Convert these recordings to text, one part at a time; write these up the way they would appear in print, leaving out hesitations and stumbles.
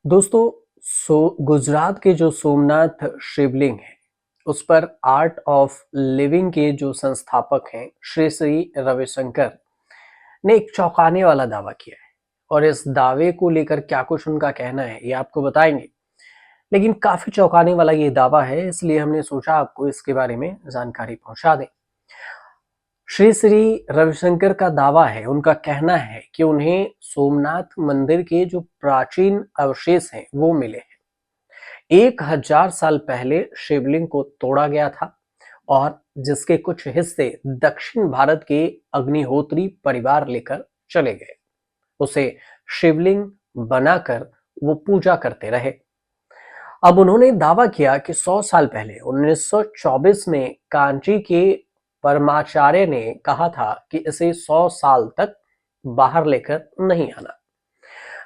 दोस्तों, गुजरात के जो सोमनाथ शिवलिंग है उस पर आर्ट ऑफ लिविंग के जो संस्थापक हैं श्री श्री रविशंकर ने एक चौंकाने वाला दावा किया है। और इस दावे को लेकर क्या कुछ उनका कहना है ये आपको बताएंगे। लेकिन काफी चौंकाने वाला ये दावा है, इसलिए हमने सोचा आपको इसके बारे में जानकारी पहुंचा दें। श्री श्री रविशंकर का दावा है, उनका कहना है कि उन्हें सोमनाथ मंदिर के जो प्राचीन अवशेष हैं वो मिले हैं। 1000 साल पहले शिवलिंग को तोड़ा गया था और जिसके कुछ हिस्से दक्षिण भारत के अग्निहोत्री परिवार लेकर चले गए। उसे शिवलिंग बनाकर वो पूजा करते रहे। अब उन्होंने दावा किया कि 100 साल पहले 1924 में कांची के परमाचार्य ने कहा था कि इसे 100 साल तक बाहर लेकर नहीं आना।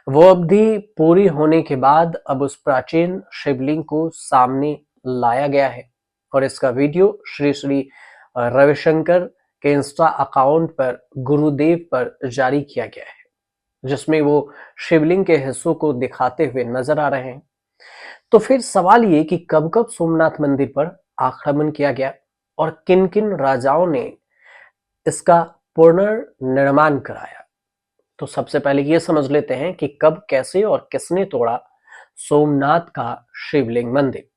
वो अवधि पूरी होने के बाद अब उस प्राचीन शिवलिंग को सामने लाया गया है और इसका वीडियो श्री श्री रविशंकर के इंस्टा अकाउंट पर गुरुदेव पर जारी किया गया है, जिसमें वो शिवलिंग के हिस्सों को दिखाते हुए नजर आ रहे हैं। तो फिर सवाल ये कि कब कब सोमनाथ मंदिर पर आक्रमण किया गया और किन किन राजाओं ने इसका पुनर्निर्माण कराया। तो सबसे पहले ये समझ लेते हैं कि कब, कैसे और किसने तोड़ा सोमनाथ का शिवलिंग मंदिर।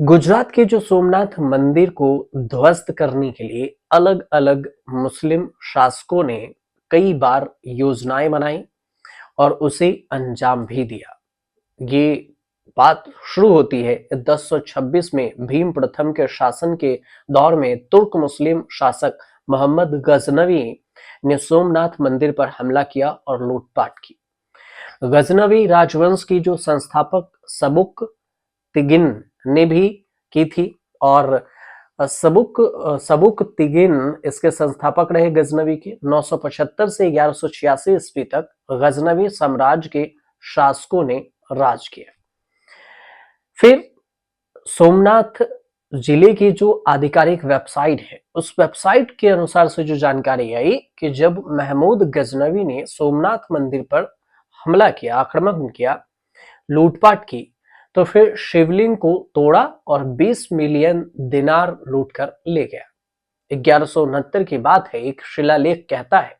गुजरात के जो सोमनाथ मंदिर को ध्वस्त करने के लिए अलग अलग मुस्लिम शासकों ने कई बार योजनाएं बनाई और उसे अंजाम भी दिया। ये बात शुरू होती है 1026 में भीम प्रथम के शासन के दौर में तुर्क मुस्लिम शासक मोहम्मद गजनवी ने सोमनाथ मंदिर पर हमला किया और लूटपाट की। गजनवी राजवंश की जो संस्थापक सबुक तिगिन ने भी की थी और सबुक तिगिन इसके संस्थापक रहे गजनवी के। 975 से 1186 ईस्वी तक गजनवी साम्राज्य के शासकों ने राज किया। फिर सोमनाथ जिले की जो आधिकारिक वेबसाइट है उस वेबसाइट के अनुसार से जो जानकारी आई कि जब महमूद गजनवी ने सोमनाथ मंदिर पर हमला किया, आक्रमण किया, लूटपाट की, तो फिर शिवलिंग को तोड़ा और 20 मिलियन दिनार लूटकर ले गया। 1169 की बात है। एक शिलालेख कहता है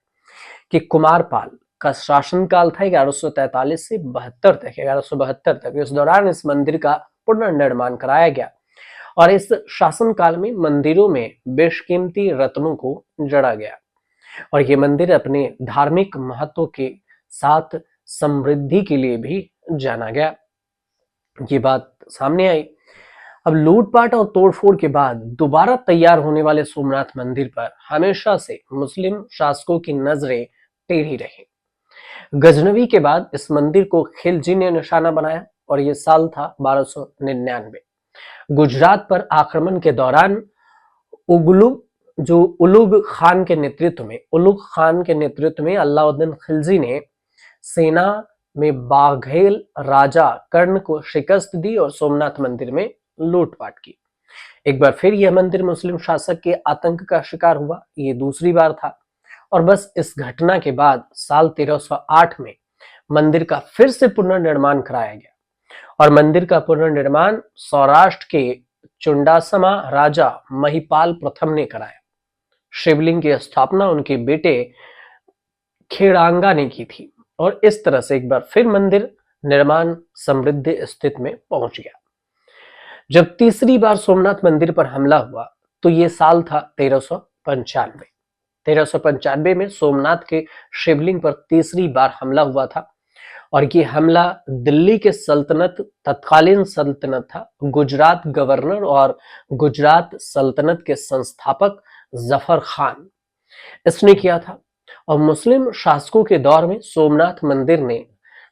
कि कुमारपाल का शासनकाल था 1143 से 72 तक, 1172 तक। इस दौरान इस मंदिर का पुनर्निर्माण कराया गया और इस शासनकाल में मंदिरों में बेशकीमती रत्नों को जड़ा गया और ये मंदिर अपने धार्मिक महत्व के साथ समृद्धि के लिए भी जाना गया। ये बात सामने आई। अब लूटपाट और तोड़फोड़ के बाद दोबारा तैयार होने वाले सोमनाथ मंदिर पर हमेशा से मुस्लिम शासकों की नजरें टेढ़ी रही। गजनवी के बाद इस मंदिर को खिलजी ने निशाना बनाया और ये साल था 1299। गुजरात पर आक्रमण के दौरान उलुग खान के नेतृत्व में अलाउद्दीन खिलजी ने सेना में बाघेल राजा कर्ण को शिकस्त दी और सोमनाथ मंदिर में लूटपाट की। एक बार फिर यह मंदिर मुस्लिम शासक के आतंक का शिकार हुआ। ये दूसरी बार था और बस इस घटना के बाद साल 1308 में मंदिर का फिर से पुनर्निर्माण कराया गया और मंदिर का पुनर्निर्माण सौराष्ट्र के चुंडासमा राजा महिपाल प्रथम ने कराया। शिवलिंग की स्थापना उनके बेटे खेड़ांगा ने की थी और इस तरह से एक बार फिर मंदिर निर्माण समृद्ध स्थिति में पहुंच गया। जब तीसरी बार सोमनाथ मंदिर पर हमला हुआ तो ये साल था 1395। 1395 में सोमनाथ के शिवलिंग पर तीसरी बार हमला हुआ था और ये हमला दिल्ली के तत्कालीन सल्तनत था। गुजरात गवर्नर और गुजरात सल्तनत के संस्थापक जफर खान इसने किया था और मुस्लिम शासकों के दौर में सोमनाथ मंदिर ने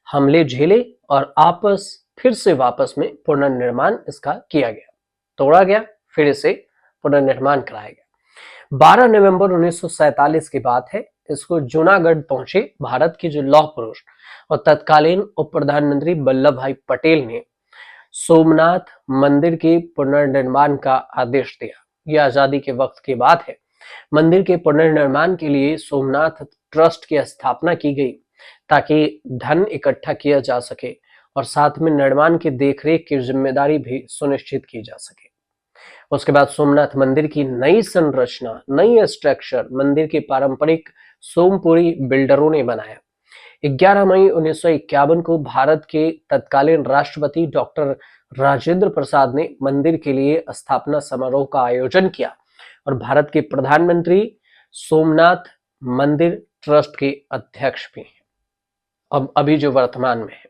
हमले झेले और फिर से वापस में पुनर्निर्माण इसका किया गया, तोड़ा गया, फिर इसे पुनर्निर्माण कराया गया। 12 नवंबर 1947 की बात है। इसको जूनागढ़ पहुंचे भारत के जो लौह पुरुष और तत्कालीन उप प्रधानमंत्री वल्लभ भाई पटेल ने सोमनाथ मंदिर के पुनर्निर्माण का आदेश दिया। यह आजादी के वक्त की बात है। मंदिर के पुनर्निर्माण के लिए सोमनाथ ट्रस्ट की स्थापना की गई ताकि धन इकट्ठा किया जा सके और साथ में निर्माण की देखरेख की जिम्मेदारी भी सुनिश्चित की जा सके। उसके बाद सोमनाथ मंदिर की नई संरचना, नई स्ट्रक्चर मंदिर की पारंपरिक सोमपुरी बिल्डरों ने बनाया। 11 मई 1951 को भारत के तत्कालीन राष्ट्रपति डॉक्टर राजेंद्र प्रसाद ने मंदिर के लिए स्थापना समारोह का आयोजन किया और भारत के प्रधानमंत्री सोमनाथ मंदिर ट्रस्ट के अध्यक्ष भी हैं, अब अभी जो वर्तमान में है।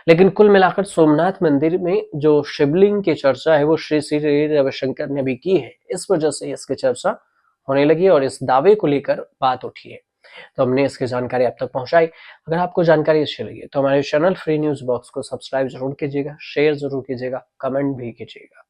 लेकिन कुल मिलाकर सोमनाथ मंदिर में जो शिवलिंग की चर्चा है वो श्री श्री रविशंकर ने भी की है, इस वजह से इसकी चर्चा होने लगी और इस दावे को लेकर बात उठी है। तो हमने इसकी जानकारी आप तक पहुंचाई। अगर आपको जानकारी अच्छी लगी तो हमारे चैनल फ्री न्यूज बॉक्स को सब्सक्राइब जरूर कीजिएगा, शेयर जरूर कीजिएगा, कमेंट भी कीजिएगा।